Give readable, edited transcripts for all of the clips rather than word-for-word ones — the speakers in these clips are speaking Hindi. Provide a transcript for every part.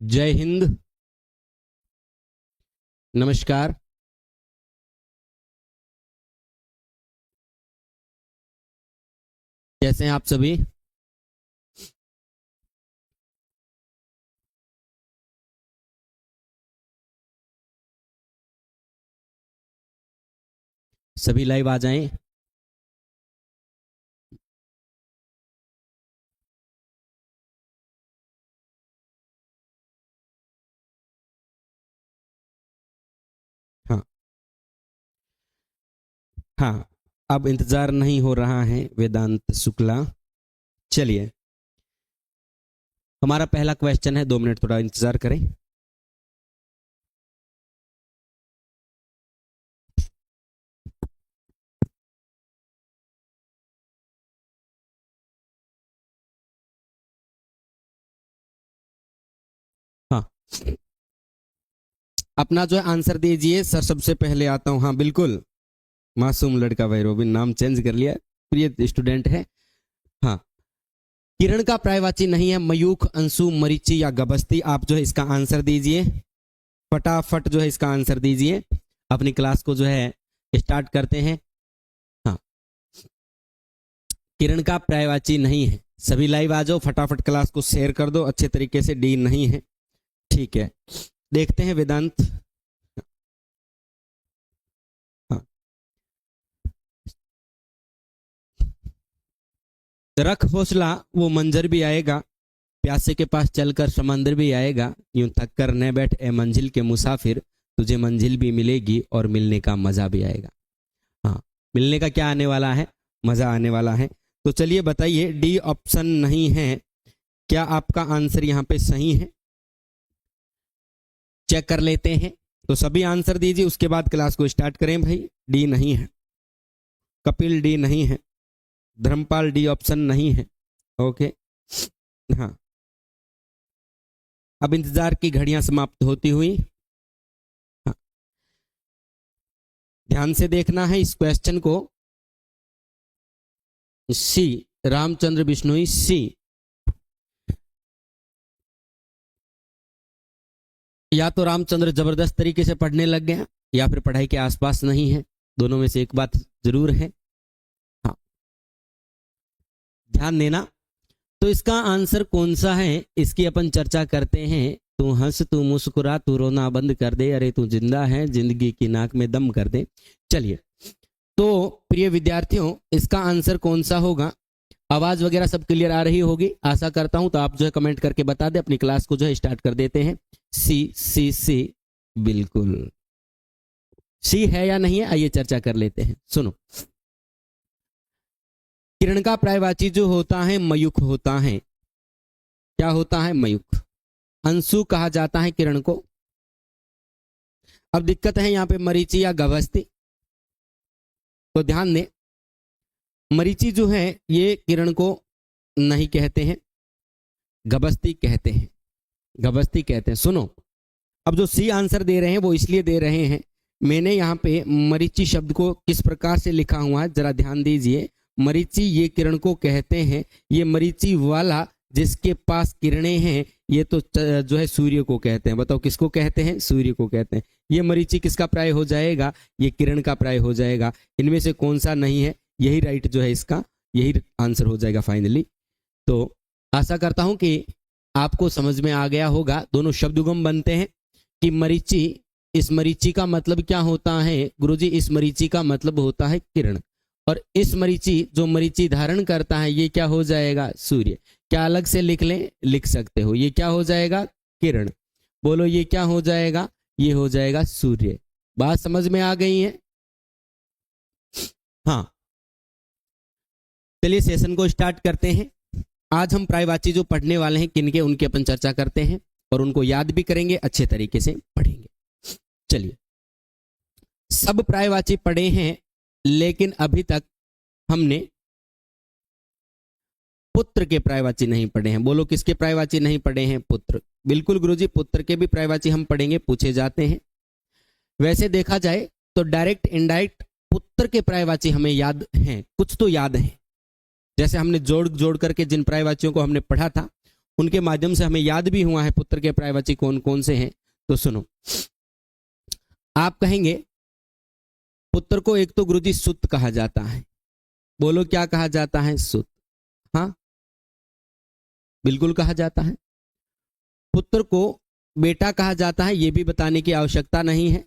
जय हिंद, नमस्कार। कैसे हैं आप सभी? सभी लाइव आ जाएं। हाँ हाँ, अब इंतजार नहीं हो रहा है वेदांत शुक्ला। चलिए, हमारा पहला क्वेश्चन है, 2 मिनट थोड़ा इंतजार करें। हाँ, अपना जो है आंसर दीजिए सर। सबसे पहले आता हूं। हाँ बिल्कुल, मासूम लड़का भाई रोबिन, नाम चेंज कर लिया, प्रिय स्टूडेंट है। हाँ, किरण का पर्यायवाची नहीं है मयूख, अंशु, मरीचि या गभस्ती। आप जो है इसका आंसर दीजिए, फटाफट जो है इसका आंसर दीजिए। अपनी क्लास को जो है स्टार्ट करते हैं। हाँ, किरण का पर्यायवाची नहीं है। सभी लाइव आ जाओ, फटाफट क्लास को शेयर कर दो अच्छे तरीके से। डी नहीं है, ठीक है। देखते हैं वेदांत। हाँ, रख हौसला, वो मंजर भी आएगा। प्यासे के पास चलकर समंदर भी आएगा। यूं थक कर न बैठ ए मंजिल के मुसाफिर, तुझे मंजिल भी मिलेगी और मिलने का मजा भी आएगा। हाँ, मिलने का क्या आने वाला है? मजा आने वाला है। तो चलिए बताइए, डी ऑप्शन नहीं है, क्या आपका आंसर यहाँ पे सही है? चेक कर लेते हैं। तो सभी आंसर दीजिए, उसके बाद क्लास को स्टार्ट करें भाई। डी नहीं है, कपिल डी नहीं है, धर्मपाल डी ऑप्शन नहीं है। ओके, हाँ, अब इंतजार की घड़ियां समाप्त होती हुई। हाँ, ध्यान से देखना है इस क्वेश्चन को। सी, रामचंद्र बिश्नोई सी। या तो रामचंद्र जबरदस्त तरीके से पढ़ने लग गए हैं, या फिर पढ़ाई के आसपास नहीं है। दोनों में से एक बात जरूर है। हाँ, ध्यान देना। तो इसका आंसर कौन सा है, इसकी अपन चर्चा करते हैं। तू हंस, तू मुस्कुरा, तू रोना बंद कर दे, अरे तू जिंदा है, जिंदगी की नाक में दम कर दे। चलिए, तो प्रिय विद्यार्थियों, इसका आंसर कौन सा होगा? आवाज वगैरह सब क्लियर आ रही होगी, आशा करता हूं। तो आप जो है कमेंट करके बता दें, अपनी क्लास को जो है स्टार्ट कर देते हैं। सी सी सी, बिल्कुल सी है या नहीं है, आइए चर्चा कर लेते हैं। सुनो, किरण का पर्यायवाची जो होता है मयूख होता है। क्या होता है? मयूख। अंशु कहा जाता है किरण को। अब दिक्कत है यहाँ पे मरीचि या गभस्ती। तो ध्यान दें, मरीचि जो है ये किरण को नहीं कहते हैं, गभस्ती कहते हैं। गभस्ती कहते हैं। सुनो, अब जो सी आंसर दे रहे हैं वो इसलिए दे रहे हैं, मैंने यहाँ पे मरीचि शब्द को किस प्रकार से लिखा हुआ है जरा ध्यान दीजिए। मरीचि ये किरण को कहते हैं। ये मरीचि वाला जिसके पास किरणें हैं, ये तो जो है सूर्य को कहते हैं। बताओ किसको कहते हैं? सूर्य को कहते हैं। ये मरीचि किसका प्राय हो जाएगा? ये किरण का प्राय हो जाएगा। इनमें से कौन सा नहीं है? यही राइट जो है इसका, यही आंसर हो जाएगा फाइनली। तो आशा करता हूं कि आपको समझ में आ गया होगा। दोनों शब्दुगम बनते हैं कि मरीचि, इस मरीचि का मतलब क्या होता है गुरुजी? इस मरीचि का मतलब होता है किरण। और इस मरीचि, जो मरीचि धारण करता है, ये क्या हो जाएगा? सूर्य। क्या अलग से लिख लें? लिख सकते हो। ये क्या हो जाएगा? किरण। बोलो, ये क्या हो जाएगा? ये हो जाएगा सूर्य। बात समझ में आ गई है? हाँ, चलिए सेशन को स्टार्ट करते हैं। आज हम पर्यायवाची जो पढ़ने वाले हैं किनके, उनकी अपन चर्चा करते हैं और उनको याद भी करेंगे, अच्छे तरीके से पढ़ेंगे। चलिए, सब पर्यायवाची पढ़े हैं, लेकिन अभी तक हमने पुत्र के पर्यायवाची नहीं पढ़े हैं। बोलो, किसके पर्यायवाची नहीं पढ़े हैं? पुत्र। बिल्कुल गुरुजी, पुत्र के भी पर्यायवाची हम पढ़ेंगे, पूछे जाते हैं। वैसे देखा जाए तो डायरेक्ट इनडायरेक्ट पुत्र के पर्यायवाची हमें याद हैं, कुछ तो याद हैं। जैसे हमने जोड़ जोड़ करके जिन पर्यायवाचियों को हमने पढ़ा था, उनके माध्यम से हमें याद भी हुआ है पुत्र के पर्यायवाची कौन कौन से हैं। तो सुनो, आप कहेंगे पुत्र को एक तो गुरुजी सुत कहा जाता है। बोलो क्या कहा जाता है? सुत। हाँ बिल्कुल कहा जाता है। पुत्र को बेटा कहा जाता है, यह भी बताने की आवश्यकता नहीं है।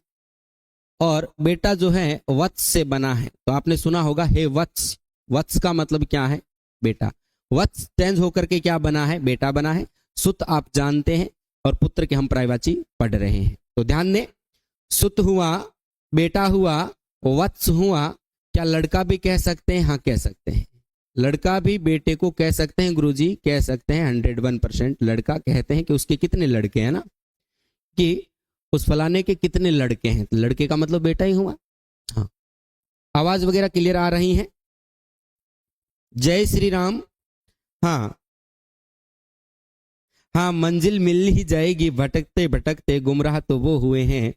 और बेटा जो है वत्स से बना है, तो आपने सुना होगा हे वत्स। वत्स का मतलब क्या है? बेटा। वत्स चेंज होकर के क्या बना है? बेटा बना है। सुत आप जानते हैं, और पुत्र के हम पर्यायवाची पढ़ रहे हैं। तो ध्यान दें, सुत हुआ, बेटा हुआ, वत्स हुआ। क्या लड़का भी कह सकते हैं? हाँ कह सकते हैं। लड़का भी बेटे को कह सकते हैं गुरुजी, कह सकते हैं। 101% लड़का कहते हैं कि उसके कितने लड़के हैं ना, कि उस फलाने के कितने लड़के हैं, तो लड़के का मतलब बेटा ही हुआ। हाँ, आवाज वगैरह क्लियर आ रही है? जय श्री राम। हाँ हाँ, मंजिल मिल ही जाएगी, भटकते भटकते गुमराह तो वो हुए हैं,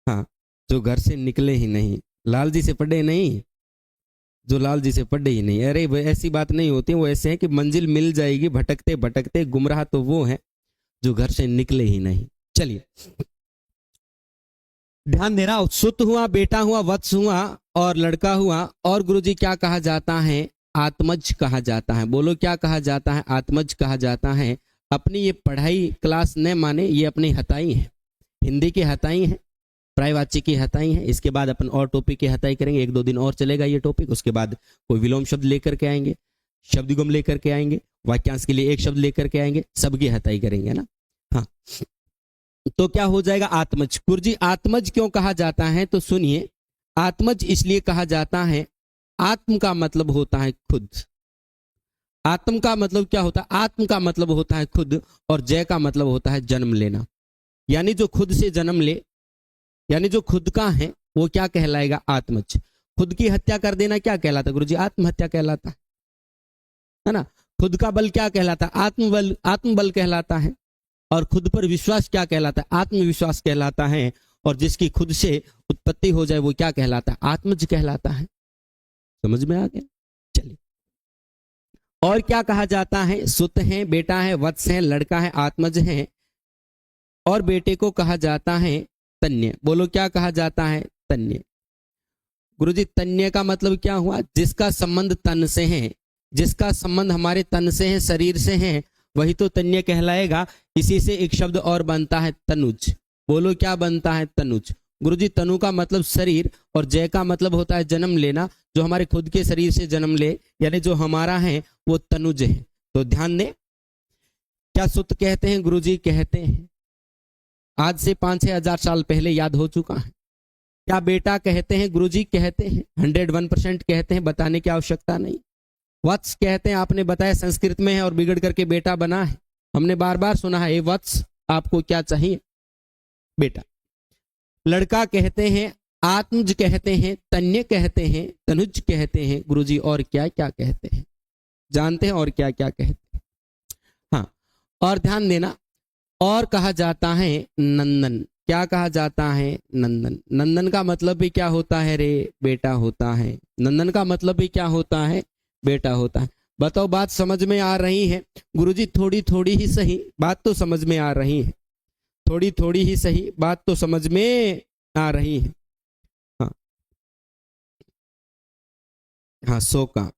हाँ जो घर से निकले ही नहीं। लाल जी से पढ़े नहीं, जो लाल जी से पढ़े ही नहीं। अरे ऐसी बात नहीं होती, वो ऐसे है कि मंजिल मिल जाएगी, भटकते भटकते गुमराह तो वो है जो घर से निकले ही नहीं। चलिए ध्यान देना, सुत हुआ, बेटा हुआ, वत्स हुआ और लड़का हुआ। और गुरुजी क्या कहा जाता है? आत्मज कहा जाता है। बोलो क्या कहा जाता है? आत्मज कहा जाता है। अपनी ये पढ़ाई क्लास न माने, ये अपनी हताई है, हिंदी की हताई है, पर्यायवाची की हताई है। इसके बाद अपन और टॉपिक की हताई करेंगे, 1-2 दिन और चलेगा ये टॉपिक। उसके बाद कोई विलोम शब्द लेकर के आएंगे, शब्दगम लेकर के आएंगे, वाक्यांश के लिए एक शब्द लेकर के आएंगे, सबकी हताई करेंगे ना। हाँ, तो क्या हो जाएगा? आत्मज। गुरुजी आत्मज क्यों कहा जाता है? तो सुनिए, आत्मज इसलिए कहा जाता है, आत्म का मतलब होता है खुद। आत्म का मतलब क्या होता है? आत्म का मतलब होता है खुद, और जय का मतलब होता है जन्म लेना। यानी जो खुद से जन्म ले, यानी जो खुद का है, वो क्या कहलाएगा? आत्मज। खुद की हत्या कर देना क्या कहलाता है गुरुजी? आत्महत्या कहलाता है ना। खुद का बल क्या कहलाता है? आत्मबल। आत्मबल कहलाता है। और खुद पर विश्वास क्या कहलाता है? आत्मविश्वास कहलाता है। और जिसकी खुद से उत्पत्ति हो जाए वो क्या कहलाता है? आत्मज कहलाता है। समझ में आ गया? चलिए, और क्या कहा जाता है? सुत है, बेटा है, वत्स है, लड़का है, आत्मज है। और बेटे को कहा जाता है तन्य। बोलो क्या कहा जाता है? तन्य। गुरुजी तन्य का मतलब क्या हुआ? जिसका संबंध तन से है, जिसका संबंध हमारे तन से है, शरीर से है, वही तो तन्य कहलाएगा। इसी से एक शब्द और बनता है तनुज। बोलो क्या बनता है? तनुज। गुरुजी तनु का मतलब शरीर, और जय का मतलब होता है जन्म लेना। जो हमारे खुद के शरीर से जन्म ले, यानी जो हमारा है वो तनुज है। तो ध्यान दें, क्या सुत कहते हैं? गुरुजी कहते हैं। आज से 5-6 हजार साल पहले याद हो चुका है। क्या बेटा कहते हैं? गुरुजी कहते हैं, 101% कहते हैं, बताने की आवश्यकता नहीं। वत्स कहते हैं, आपने बताया संस्कृत में है और बिगड़ करके बेटा बना है, हमने बार बार सुना है। वत्स आपको क्या चाहिए? बेटा। लड़का कहते हैं, आत्मज कहते हैं, तन्य कहते हैं, तनुज कहते हैं। गुरुजी और क्या क्या कहते हैं? जानते हैं और क्या क्या कहते हैं? हाँ, और ध्यान देना, और कहा जाता है नंदन। क्या कहा जाता है? नंदन। नंदन का मतलब भी क्या होता है रे? बेटा होता है। नंदन का मतलब भी क्या होता है? बेटा होता है। बताओ बात समझ में आ रही है? गुरुजी थोड़ी थोड़ी ही सही, बात तो समझ में आ रही है। थोड़ी थोड़ी ही सही, बात तो समझ में आ रही है। हाँ हाँ, सो का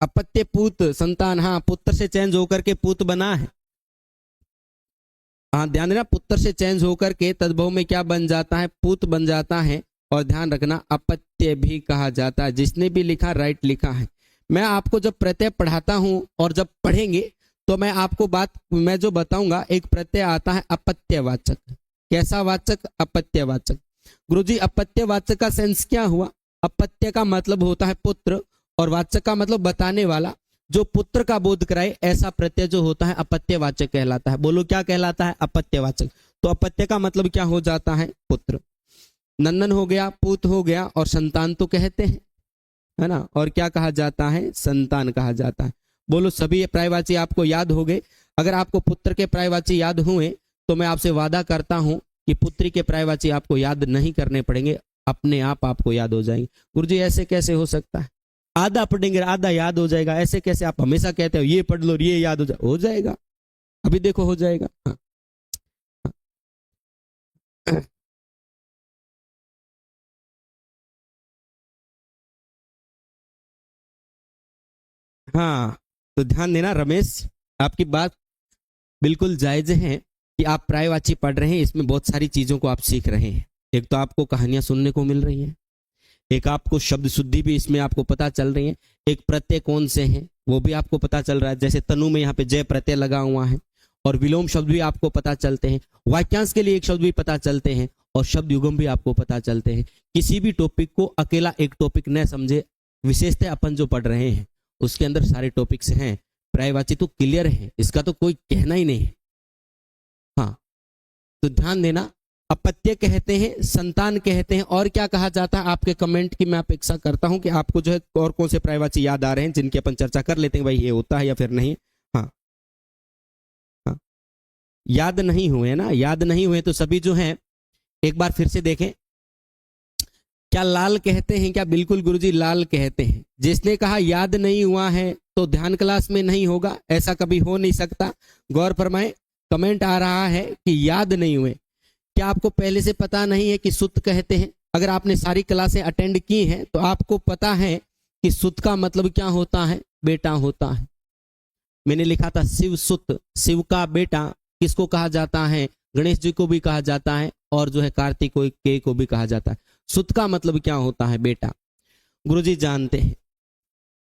अपत्य पूत संतान। हाँ, पुत्र से चेंज होकर के पूत बना है। हाँ ध्यान देना, पुत्र से चेंज होकर के तद्भव में क्या बन जाता है? पूत बन जाता है। और ध्यान रखना, अपत्य भी कहा जाता है। जिसने भी लिखा राइट लिखा है। मैं आपको जब प्रत्यय पढ़ाता हूं और जब पढ़ेंगे तो मैं आपको बात, मैं जो बताऊंगा, एक प्रत्यय आता है अपत्यवाचक। कैसा वाचक? अपत्यवाचक। गुरुजी अपत्यवाचक का सेंस क्या हुआ? अपत्य का मतलब होता है पुत्र, और वाचक का मतलब बताने वाला, जो पुत्र का बोध कराए, ऐसा प्रत्यय जो होता है अपत्यवाचक कहलाता है। बोलो क्या कहलाता है? अपत्यवाचक। तो अपत्य का मतलब क्या हो जाता है? पुत्र। नंदन हो गया, पूत हो गया, और संतान तो कहते हैं, है ना। और क्या कहा जाता है? संतान कहा जाता है। बोलो सभी पर्यायवाची आपको याद हो गए। अगर आपको पुत्र के पर्यायवाची याद हुए तो मैं आपसे वादा करता हूं कि पुत्री के पर्यायवाची आपको याद नहीं करने पड़ेंगे, अपने आप आपको याद हो जाएंगे। गुरुजी ऐसे कैसे हो सकता है? आधा पढ़ेंगे आधा याद हो जाएगा, ऐसे कैसे? आप हमेशा कहते हो ये पढ़ लो ये याद हो जाएगा। अभी देखो हो जाएगा। हाँ हाँ, तो ध्यान देना रमेश, आपकी बात बिल्कुल जायज है कि आप पर्यायवाची पढ़ रहे हैं, इसमें बहुत सारी चीजों को आप सीख रहे हैं। एक तो आपको कहानियां सुनने को मिल रही हैं, एक आपको शब्द शुद्धि भी इसमें आपको पता चल रही है, एक प्रत्यय कौन से हैं वो भी आपको पता चल रहा है। जैसे तनु में यहाँ पे जय प्रत्यय लगा हुआ है, और विलोम शब्द भी आपको पता चलते हैं, वाक्यांश के लिए एक शब्द भी पता चलते हैं, और शब्द युगम भी आपको पता चलते हैं। किसी भी टॉपिक को अकेला एक टॉपिक न समझे, विशेषतः अपन जो पढ़ रहे हैं उसके अंदर सारे टॉपिक्स हैं, पर्यायवाची तो क्लियर है, इसका तो कोई कहना ही नहीं है। हाँ, तो ध्यान देना, अपत्य कहते हैं, संतान कहते हैं, और क्या कहा जाता है आपके कमेंट की मैं अपेक्षा करता हूं कि आपको जो है और कौन से पर्यायवाची याद आ रहे हैं जिनकी अपन चर्चा कर लेते हैं, भाई ये होता है या फिर नहीं। हाँ हाँ, याद नहीं हुए ना, याद नहीं हुए तो सभी जो है एक बार फिर से देखें। क्या लाल कहते हैं क्या? बिल्कुल गुरुजी लाल कहते हैं। जिसने कहा याद नहीं हुआ है तो ध्यान क्लास में नहीं होगा, ऐसा कभी हो नहीं सकता। गौर फरमाएं, कमेंट आ रहा है कि याद नहीं हुए। क्या आपको पहले से पता नहीं है कि सुत कहते हैं? अगर आपने सारी क्लासें अटेंड की हैं तो आपको पता है कि सुत का मतलब क्या होता है, बेटा होता है। मैंने लिखा था शिव सुत, शिव का बेटा किसको कहा जाता है? गणेश जी को भी कहा जाता है, और जो है कार्तिक को भी कहा जाता है। सुत का मतलब क्या होता है? बेटा। गुरुजी जानते हैं,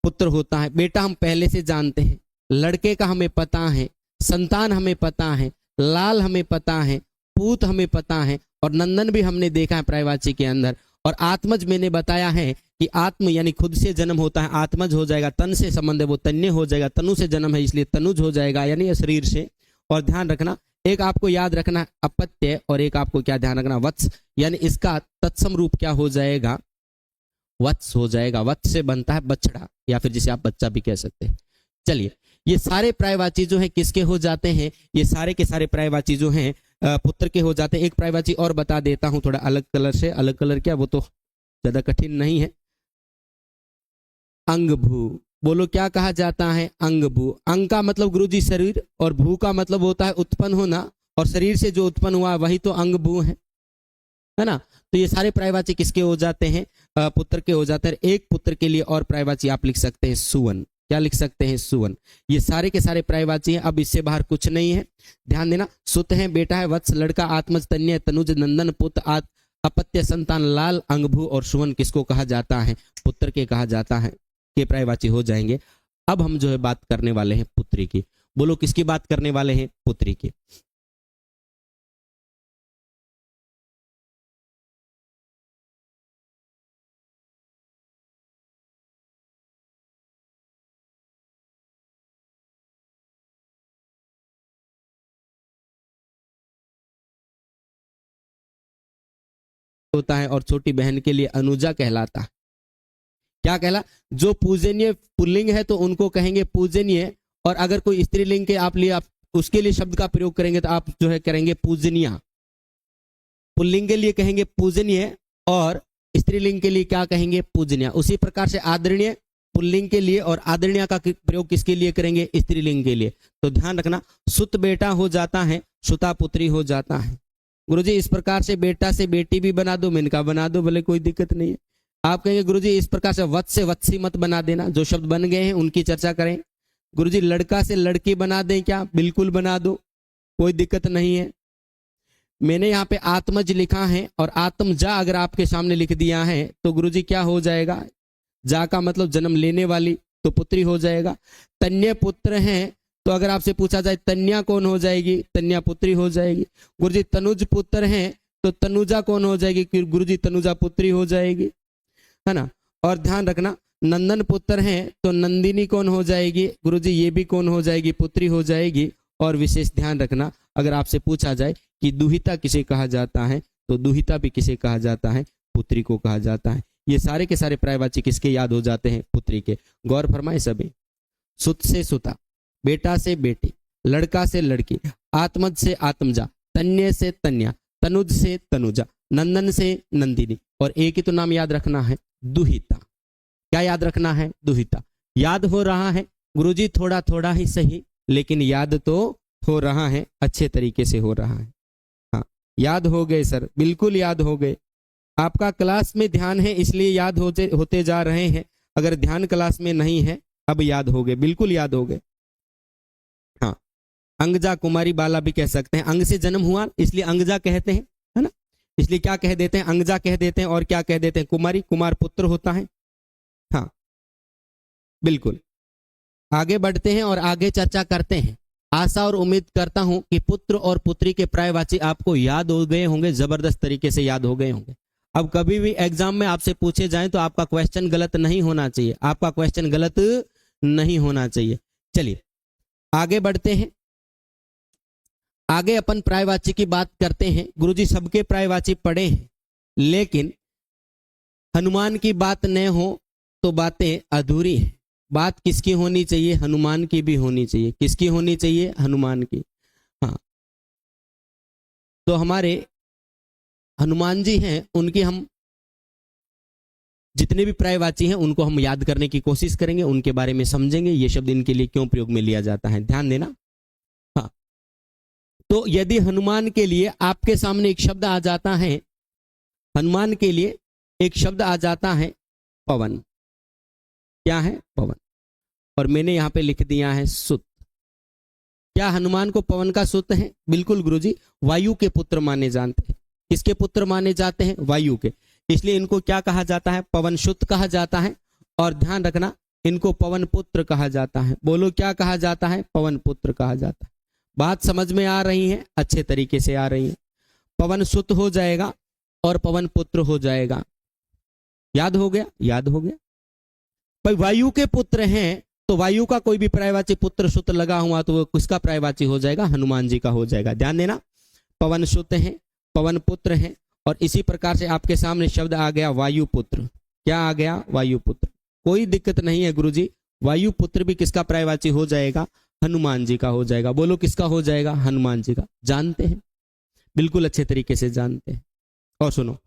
पुत्र होता है, बेटा हम पहले से जानते हैं, लड़के का हमें पता है, संतान हमें पता है, लाल हमें पता है, पूत हमें पता है, और नंदन भी हमने देखा है पर्यायवाची के अंदर। और आत्मज मैंने बताया है कि आत्म यानी खुद से जन्म होता है, आत्मज हो जाएगा, तन से संबंध है वो तन्य हो जाएगा, तनु से जन्म है इसलिए तनुज हो जाएगा, यानी शरीर से। और ध्यान रखना, एक आपको याद रखना है अपत्य, और एक आपको क्या ध्यान रखना, वत्स, यानी इसका तत्सम रूप क्या हो जाएगा? वत्स हो जाएगा। वत्स से बनता है बछड़ा, या फिर जिसे आप बच्चा भी कह सकते हैं। चलिए, ये सारे पर्यायवाची जो हैं किसके हो जाते हैं? ये सारे के सारे पर्यायवाची जो हैं पुत्र के हो जाते हैं। एक पर्यायवाची और बता देता हूं थोड़ा अलग कलर से। अलग कलर क्या, वो तो ज्यादा कठिन नहीं है। अंग भू, बोलो क्या कहा जाता है? अंग भू। अंग का मतलब गुरुजी शरीर, और भू का मतलब होता है उत्पन्न होना, और शरीर से जो उत्पन्न हुआ वही तो अंग भू है ना। तो ये सारे पर्यायवाची किसके हो जाते हैं? पुत्र के हो जाते हैं। एक पुत्र के लिए और पर्यायवाची आप लिख सकते हैं सुवन। क्या लिख सकते हैं? सुवन। ये सारे के सारे पर्यायवाची हैं, अब इससे बाहर कुछ नहीं है। ध्यान देना, सुत है, बेटा है, वत्स लड़का, आत्मज तन्य, तनुज नंदन, पुत्र, अपत्य संतान, लाल, अंगभू, और सुवन किसको कहा जाता है? पुत्र के कहा जाता है, के पर्यायवाची हो जाएंगे। अब हम जो है बात करने वाले हैं पुत्री की। बोलो किसकी बात करने वाले हैं? पुत्री की। होता है, और छोटी बहन के लिए अनुजा कहलाता है। क्या कहला? जो पूजनीय पुल्लिंग है तो उनको कहेंगे पूजनीय, और अगर कोई स्त्रीलिंग के आप उसके लिए शब्द का प्रयोग करेंगे तो आप जो है करेंगे पूजनिया। पुल्लिंग के लिए कहेंगे पूजनीय, और स्त्रीलिंग के लिए क्या कहेंगे? पूजनिया। उसी प्रकार से आदरणीय पुल्लिंग के लिए, और आदरणीय का प्रयोग किसके लिए करेंगे? स्त्रीलिंग के लिए। तो ध्यान रखना, सुत बेटा हो जाता है, सुता पुत्री हो जाता है। गुरुजी इस प्रकार से बेटा से बेटी भी बना दो, मिनका बना दो, भले कोई दिक्कत नहीं है। आप कहेंगे गुरुजी इस प्रकार से वत्स से वत्सी मत बना देना, जो शब्द बन गए हैं उनकी चर्चा करें। गुरुजी लड़का से लड़की बना दें क्या? बिल्कुल बना दो, कोई दिक्कत नहीं है। मैंने यहाँ पे आत्मज लिखा है, और आत्मजा अगर आपके सामने लिख दिया है तो गुरुजी क्या हो जाएगा? जा का मतलब जन्म लेने वाली, तो पुत्री हो जाएगा। तन्य पुत्र हैं, तो अगर आपसे पूछा जाए तन्या कौन हो जाएगी? तन्या पुत्री हो जाएगी। गुरुजी तनुज पुत्र हैं, तो तनुजा कौन हो जाएगी? गुरुजी तनुजा पुत्री हो जाएगी, है ना। और ध्यान रखना, नंदन पुत्र हैं तो नंदिनी कौन हो जाएगी? गुरुजी ये भी कौन हो जाएगी? पुत्री हो जाएगी। और विशेष ध्यान रखना, अगर आपसे पूछा जाए कि दुहिता किसे कहा जाता है, तो दुहिता भी किसे कहा जाता है? पुत्री को कहा जाता है। ये सारे के सारे पर्यायवाची किसके याद हो जाते हैं? पुत्री के। गौर फरमाए सभी। सुत से सुता, बेटा से बेटी, लड़का से लड़की, आत्मज से आत्मजा, तन्य से तन्या, तनुज से तनुजा, नंदन से नंदिनी, और एक ही तो नाम याद रखना है, दुहिता। क्या याद रखना है? दुहिता। याद हो रहा है गुरुजी? थोड़ा थोड़ा ही सही, लेकिन याद तो हो रहा है, अच्छे तरीके से हो रहा है। हाँ, याद हो गए सर, बिल्कुल याद हो गए। आपका क्लास में ध्यान है इसलिए याद होते जा रहे हैं। अगर ध्यान क्लास में नहीं है, अब याद हो गए, बिल्कुल याद हो गए। हाँ, अंगजा कुमारी बाला भी कह सकते हैं। अंग से जन्म हुआ इसलिए अंगजा कहते हैं, है ना। इसलिए क्या कह देते हैं, अंगजा कह देते हैं। और क्या कह देते हैं, कुमारी, कुमार पुत्र होता है। हाँ बिल्कुल। आगे बढ़ते हैं और आगे चर्चा करते हैं। आशा और उम्मीद करता हूं कि पुत्र और पुत्री के पर्यायवाची आपको याद हो गए होंगे, जबरदस्त तरीके से याद हो गए होंगे। अब कभी भी एग्जाम में आपसे पूछे जाएं तो आपका क्वेश्चन गलत नहीं होना चाहिए, आपका क्वेश्चन गलत नहीं होना चाहिए। चलिए आगे बढ़ते हैं। आगे अपन पर्यायवाची की बात करते हैं। गुरुजी सबके पर्यायवाची पढ़े हैं, लेकिन हनुमान की बात न हो तो बातें अधूरी हैं। बात किसकी होनी चाहिए, हनुमान की भी होनी चाहिए। किसकी होनी चाहिए, हनुमान की। हाँ, तो हमारे हनुमान जी हैं, उनकी हम जितने भी पर्यायवाची हैं उनको हम याद करने की कोशिश करेंगे, उनके बारे में समझेंगे, ये शब्द इनके लिए क्यों प्रयोग में लिया जाता है, ध्यान देना। हाँ, तो यदि हनुमान के लिए आपके सामने एक शब्द आ जाता है, हनुमान के लिए एक शब्द आ जाता है पवन। क्या है, पवन। और मैंने यहां पे लिख दिया है सुत। क्या हनुमान को पवन का सुत है? बिल्कुल गुरुजी, वायु के पुत्र माने जाते हैं। किसके पुत्र माने जाते हैं, वायु के। इसलिए इनको क्या कहा जाता है, पवन सुत कहा जाता है। और ध्यान रखना, इनको पवन पुत्र कहा जाता है। बोलो क्या कहा जाता है, पवन पुत्र कहा जाता है। बात समझ में आ रही है, अच्छे तरीके से आ रही है। पवन सुत हो जाएगा और पवन पुत्र हो जाएगा। याद हो गया, याद हो गया भाई। वायु के पुत्र हैं तो वायु का कोई भी पर्यायवाची पुत्र सुत लगा हुआ तो वो किसका पर्यायवाची हो जाएगा, हनुमान जी का हो जाएगा। ध्यान देना, पवन सुत हैं, पवन पुत्र हैं। और इसी प्रकार से आपके सामने शब्द आ गया वायुपुत्र। क्या आ गया, वायुपुत्र। कोई दिक्कत नहीं है गुरुजी, वायुपुत्र भी किसका पर्यायवाची हो जाएगा, हनुमान जी का हो जाएगा। बोलो किसका हो जाएगा, हनुमान जी का। जानते हैं, बिल्कुल अच्छे तरीके से जानते हैं। और सुनो,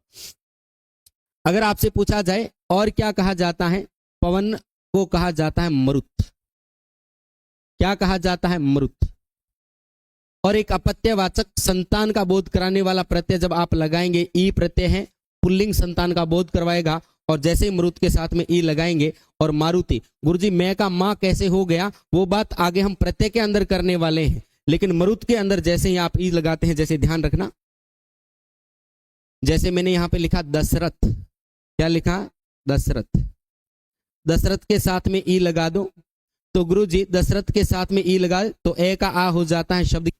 अगर आपसे पूछा जाए और क्या कहा जाता है, पवन को कहा जाता है मरुत। क्या कहा जाता है, मरुत। और एक अपत्यवाचक संतान का बोध कराने वाला प्रत्यय जब आप लगाएंगे, ई प्रत्यय है, पुल्लिंग संतान का बोध करवाएगा। और जैसे ही मरुत के साथ में ई लगाएंगे और मारुति, गुरुजी मैं का मां कैसे हो गया, वो बात आगे हम प्रत्यय के अंदर करने वाले हैं। लेकिन मरुत के अंदर जैसे ही आप ई लगाते हैं, जैसे ध्यान रखना, जैसे मैंने यहां पे लिखा दशरथ। क्या लिखा, दशरथ। दशरथ के साथ में ई लगा दो तो गुरुजी दशरथ के साथ में ई लगा तो ए का आ हो जाता है शब्द।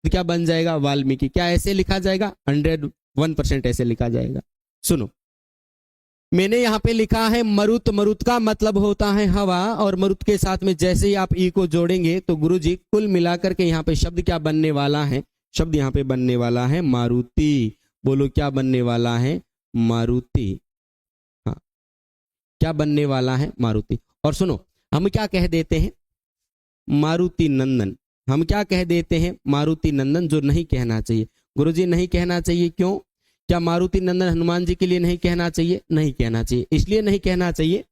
क्या बन जाएगा, वाल्मीकि। क्या ऐसे लिखा जाएगा, 101% ऐसे लिखा जाएगा। सुनो, मैंने यहां पे लिखा है मरुत। मरुत का मतलब होता है हवा। और मरुत के साथ में जैसे ही आप ई को जोड़ेंगे तो गुरुजी कुल मिलाकर के यहाँ पे शब्द क्या बनने वाला है, शब्द यहाँ पे बनने वाला है मारुति। बोलो क्या बनने वाला है, मारुति। हाँ, क्या बनने वाला है, मारुति। और सुनो, हम क्या कह देते हैं, मारुति नंदन। हम क्या कह देते हैं, मारुति नंदन, जो नहीं कहना चाहिए। गुरुजी नहीं कहना चाहिए, क्यों? क्या मारुति नंदन हनुमान जी के लिए नहीं कहना चाहिए? नहीं कहना चाहिए। इसलिए नहीं कहना चाहिए,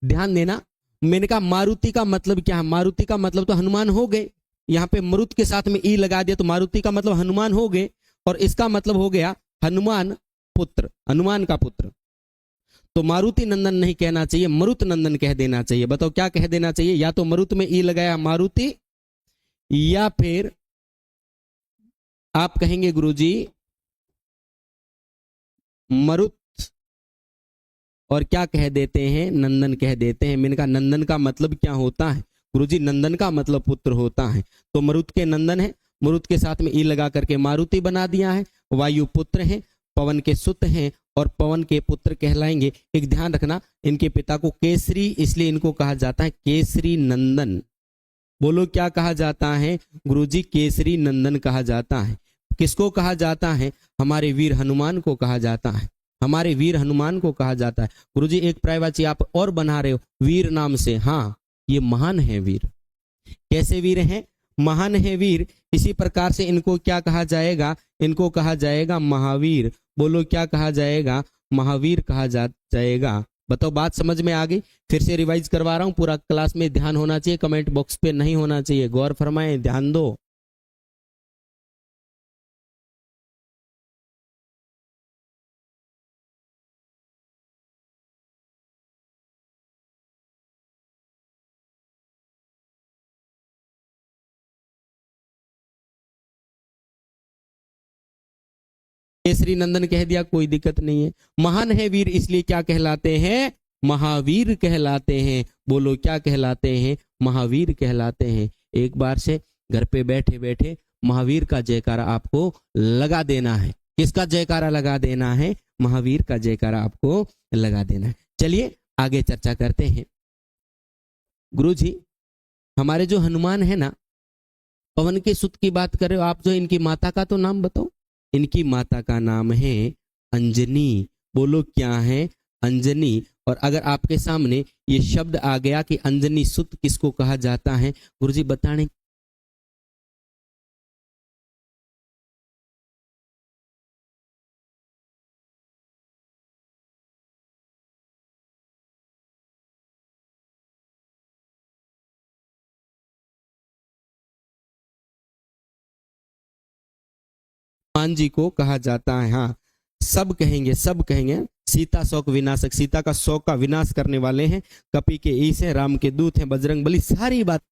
ध्यान देना, मैंने कहा मारुति का मतलब क्या है, मारुति का मतलब तो हनुमान हो गए। यहाँ पे मरुत के साथ में ई लगा दिया तो मारुति का मतलब हनुमान हो गए। और इसका मतलब हो गया हनुमान पुत्र, हनुमान का पुत्र। तो मारुति नंदन नहीं कहना चाहिए, मरुत नंदन कह देना चाहिए। बताओ क्या कह देना चाहिए, या तो मरुत में ई लगाया मारुति, या फिर आप कहेंगे गुरुजी मरुत और क्या कह देते हैं, नंदन कह देते हैं। मैंने कहा नंदन का मतलब क्या होता है, गुरुजी नंदन का मतलब पुत्र होता है। तो मरुत के नंदन है, मरुत के साथ में ई लगा करके मारुति बना दिया है। वायु पुत्र है, पवन के सुत हैं और पवन के पुत्र कहलाएंगे। एक ध्यान रखना, इनके पिता को केसरी, इसलिए इनको कहा जाता है केसरी नंदन। बोलो क्या कहा जाता है, गुरुजी केसरी नंदन कहा जाता है। किसको कहा जाता है, हमारे वीर हनुमान को कहा जाता है। हमारे वीर हनुमान को कहा जाता है। गुरुजी एक पर्यायवाची आप और बना रहे हो वीर नाम से। हाँ, ये महान है वीर। कैसे वीर हैं? महान है वीर। इसी प्रकार से इनको क्या कहा जाएगा? इनको कहा जाएगा महावीर। बोलो क्या कहा जाएगा? महावीर कहा जाएगा। बताओ बात समझ में आ गई? फिर से रिवाइज करवा रहा हूं, पूरा क्लास में ध्यान होना चाहिए, कमेंट बॉक्स पे नहीं होना चाहिए। गौर फरमाएं, ध्यान दो। केसरी नंदन कह दिया, कोई दिक्कत नहीं है। महान है वीर इसलिए क्या कहलाते हैं? महावीर कहलाते हैं। बोलो क्या कहलाते हैं? महावीर कहलाते हैं। एक बार से घर पे बैठे बैठे महावीर का जयकारा आपको लगा देना है। किसका जयकारा लगा देना है? महावीर का जयकारा आपको लगा देना है। चलिए आगे चर्चा करते हैं। गुरु जी, हमारे जो हनुमान है ना, पवन के सुत की बात कर रहे हो आप, जो इनकी माता का तो नाम बताओ। इनकी माता का नाम है अंजनी। बोलो क्या है? अंजनी। और अगर आपके सामने ये शब्द आ गया कि अंजनी सुत किसको कहा जाता है, गुरुजी बताने। हनुमान जी को कहा जाता है। हाँ, सब कहेंगे, सब कहेंगे। सीता शोक विनाशक, सीता का शोक का विनाश करने वाले हैं। कपि के ईश हैं, राम के दूत हैं, बजरंग बली, सारी बात।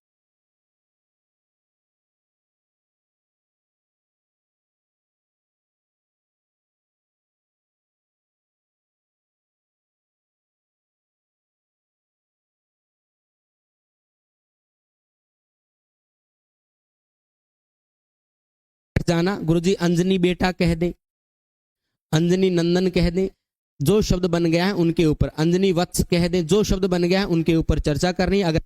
जाना गुरुजी, अंजनी बेटा कह दे, अंजनी नंदन कह दे, जो शब्द बन गया है उनके ऊपर। अंजनी वत्स कह दे, जो शब्द बन गया है उनके ऊपर चर्चा करनी। अगर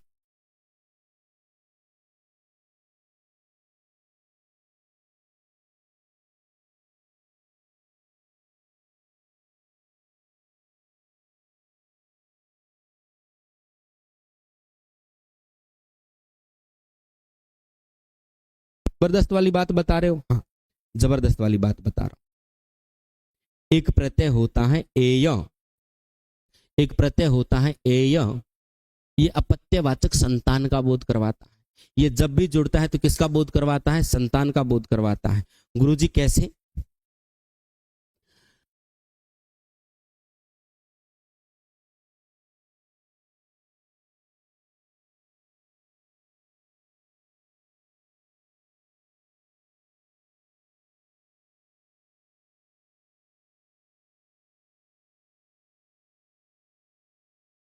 जबरदस्त वाली बात बता रहे हो। हाँ, जबरदस्त वाली बात बता रहा हूं। एक प्रत्यय होता है एय, एक प्रत्यय होता है एय। ये अपत्यवाचक संतान का बोध करवाता है। ये जब भी जुड़ता है तो किसका बोध करवाता है? संतान का बोध करवाता है। गुरुजी कैसे?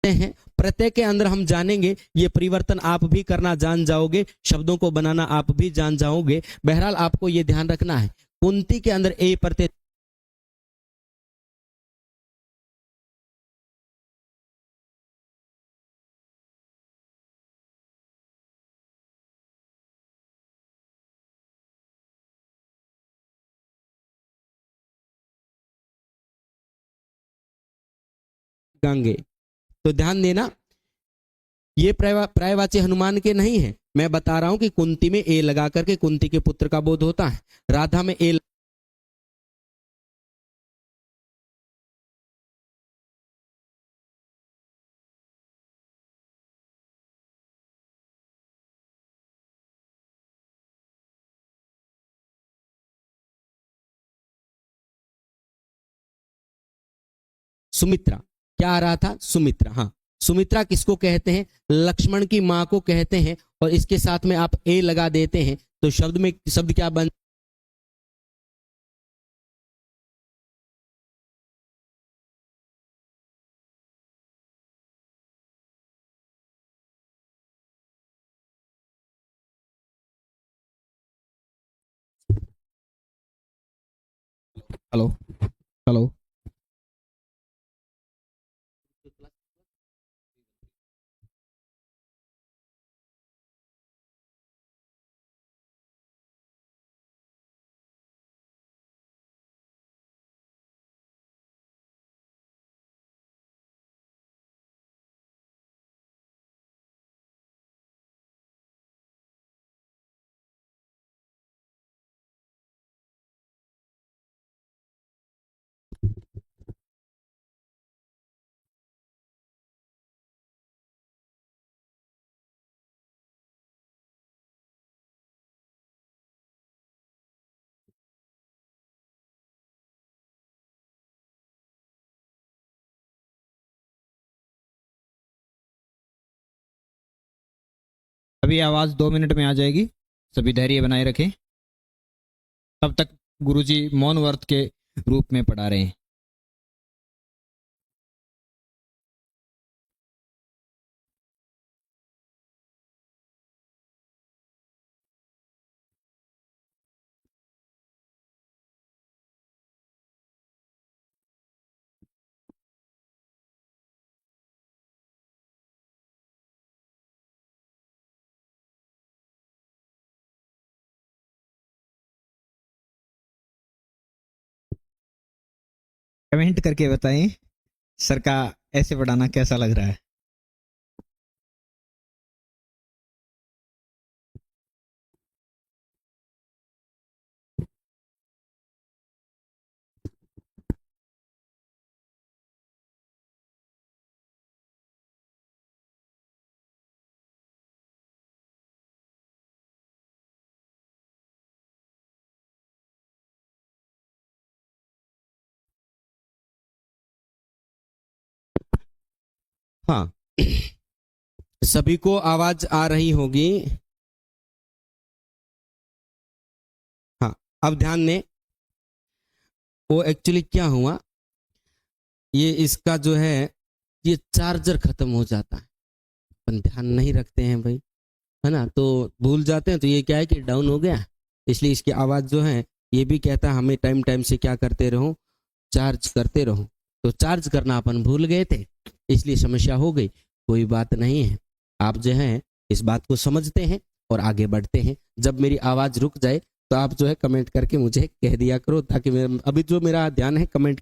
हैं प्रत्यय के अंदर हम जानेंगे, ये परिवर्तन आप भी करना जान जाओगे, शब्दों को बनाना आप भी जान जाओगे। बहरहाल आपको ये ध्यान रखना है, कुंती के अंदर ए प्रत्यय गांगे। तो ध्यान देना, ये पर्यायवाची हनुमान के नहीं है। मैं बता रहा हूं कि कुंती में ए लगा करके कुंती के पुत्र का बोध होता है, राधा में ए। सुमित्रा, क्या आ रहा था? सुमित्रा। हाँ, सुमित्रा किसको कहते हैं? लक्ष्मण की मां को कहते हैं। और इसके साथ में आप ए लगा देते हैं तो शब्द में शब्द क्या बन? Hello, hello. सभी आवाज़ 2 मिनट में आ जाएगी, सभी धैर्य बनाए रखें। तब तक गुरुजी मौन व्रत के रूप में पढ़ा रहे हैं। कमेंट करके बताएं सर का ऐसे पढ़ाना कैसा लग रहा है। हाँ, सभी को आवाज आ रही होगी। हाँ, अब ध्यान दें, वो एक्चुअली क्या हुआ, ये इसका जो है ये चार्जर खत्म हो जाता है, अपन ध्यान नहीं रखते हैं भाई, है ना, तो भूल जाते हैं, तो ये क्या है कि डाउन हो गया, इसलिए इसकी आवाज़ जो है ये भी कहता है हमें टाइम टाइम से क्या करते रहो, चार्ज करते रहो। तो चार्ज करना अपन भूल गए थे, इसलिए समस्या हो गई। कोई बात नहीं है, आप जो है इस बात को समझते हैं और आगे बढ़ते हैं। जब मेरी आवाज़ रुक जाए तो आप जो है कमेंट करके मुझे कह दिया करो, ताकि अभी जो मेरा ध्यान है कमेंट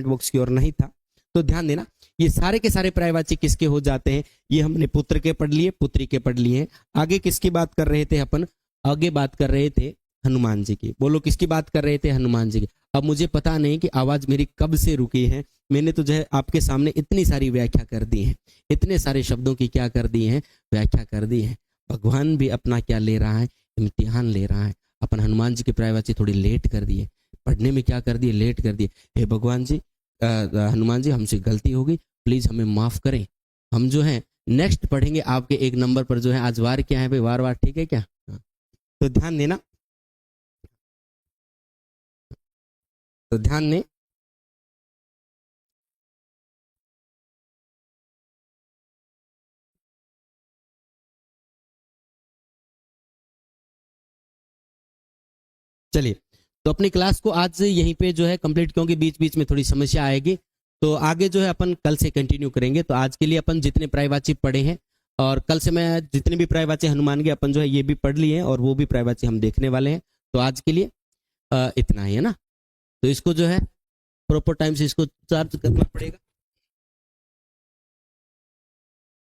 बॉक्स की ओर नहीं था। तो ध्यान देना, ये सारे के सारे पर्यायवाची किसके हो जाते हैं, ये हमने पुत्र के पढ़ लिए, पुत्री के पढ़ लिए। आगे किसकी बात कर रहे थे अपन, आगे बात कर रहे थे हनुमान जी की। बोलो किसकी बात कर रहे थे, हनुमान जी की। अब मुझे पता नहीं कि आवाज मेरी कब से रुकी है, मैंने तो जो है आपके सामने इतनी सारी व्याख्या कर दी है, इतने सारे शब्दों की क्या कर दी है, व्याख्या कर दी है। भगवान भी अपना क्या ले रहा है, इम्तिहान ले रहा है। अपन हनुमान जी के पर्यायवाची थोड़ी लेट कर दिए, पढ़ने में क्या कर दिए, लेट कर दिए। हे भगवान जी, हनुमान जी हमसे गलती हो गई, प्लीज हमें माफ करें। हम जो है नेक्स्ट पढ़ेंगे आपके एक नंबर पर जो है, आज वार क्या है भाई, वार वार ठीक है क्या। तो ध्यान देना, तो ध्यान दें, चलिए तो अपनी क्लास को आज यहीं पे जो है कंप्लीट, क्योंकि बीच बीच में थोड़ी समस्या आएगी, तो आगे जो है अपन कल से कंटिन्यू करेंगे। तो आज के लिए अपन जितने पर्यायवाची पढ़े हैं, और कल से मैं जितने भी पर्यायवाची हनुमान के अपन जो है ये भी पढ़ लिए हैं, और वो भी पर्यायवाची हम देखने वाले हैं। तो आज के लिए इतना ही है ना। तो इसको जो है प्रॉपर टाइम से इसको चार्ज करना पड़ेगा।